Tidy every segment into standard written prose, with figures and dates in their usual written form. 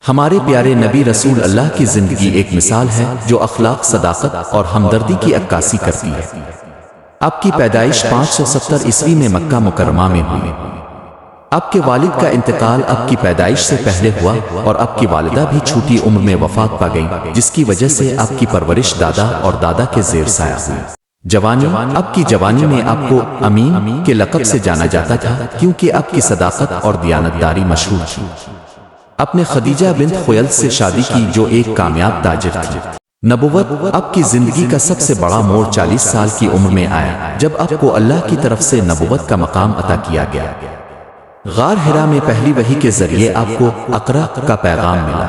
ہمارے پیارے نبی رسول اللہ کی زندگی ایک مثال ہے جو اخلاق، صداقت اور ہمدردی کی عکاسی کرتی ہے۔ آپ کی پیدائش 570 عیسوی میں مکہ مکرمہ میں ہوئی۔ آپ کے والد کا انتقال آپ کی پیدائش سے پہلے ہوا اور آپ کی والدہ بھی چھوٹی عمر میں وفات پا گئی، جس کی وجہ سے آپ کی پرورش دادا اور دادا کے زیر سایہ ہوئی۔ جوانی، آپ کی جوانی میں آپ کو امین کے لقب سے جانا جاتا تھا کیونکہ آپ کی صداقت اور دیانتداری مشہور تھی۔ آپ نے خدیجہ بنت خویلد سے شادی کی جو ایک کامیاب تاجر تھی۔ نبوت، آپ کی زندگی کا سب سے بڑا موڑ 40 سال کی عمر میں آیا جب آپ کو اللہ کی طرف سے نبوت کا مقام عطا کیا گیا۔ غار حرا میں پہلی وحی کے ذریعے آپ کو اقرا کا پیغام ملا۔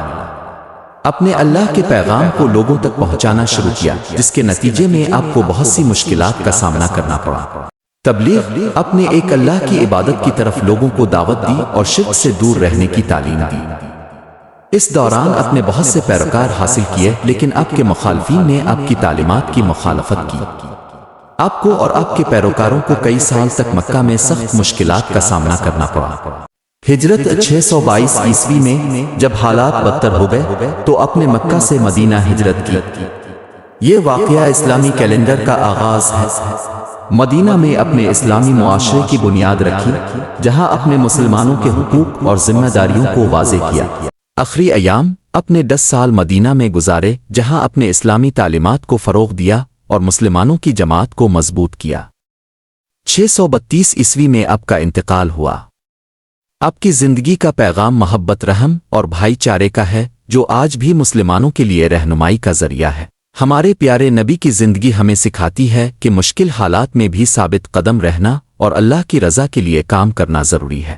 اپنے اللہ کے پیغام کو لوگوں تک پہنچانا شروع کیا، جس کے نتیجے میں آپ کو بہت سی مشکلات کا سامنا کرنا پڑا۔ تبلیغ، اپنے ایک اللہ کی عبادت کی طرف لوگوں کو دعوت دی اور شرک سے دور رہنے کی تعلیم دی۔ اس دوران آپ نے بہت سے پیروکار حاصل کیے، لیکن آپ کے مخالفین نے آپ کی تعلیمات کی مخالفت کی۔ آپ کو اور آپ کے پیروکاروں کو کئی سال تک مکہ میں سخت مشکلات کا سامنا کرنا پڑا۔ ہجرت 622 عیسوی میں جب حالات بدتر ہو گئے تو آپ نے مکہ سے مدینہ ہجرت کی۔ یہ واقعہ اسلامی کیلنڈر کا آغاز ہے۔ مدینہ میں اپنے اسلامی معاشرے کی بنیاد رکھی، جہاں اپنے مسلمانوں کے حقوق اور ذمہ داریوں کو واضح کیا۔ آخری ایام اپنے 10 سال مدینہ میں گزارے، جہاں اپنے اسلامی تعلیمات کو فروغ دیا اور مسلمانوں کی جماعت کو مضبوط کیا۔ 632 عیسوی میں آپ کا انتقال ہوا۔ آپ کی زندگی کا پیغام محبت، رحم اور بھائی چارے کا ہے، جو آج بھی مسلمانوں کے لیے رہنمائی کا ذریعہ ہے۔ ہمارے پیارے نبی کی زندگی ہمیں سکھاتی ہے کہ مشکل حالات میں بھی ثابت قدم رہنا اور اللہ کی رضا کے لیے کام کرنا ضروری ہے۔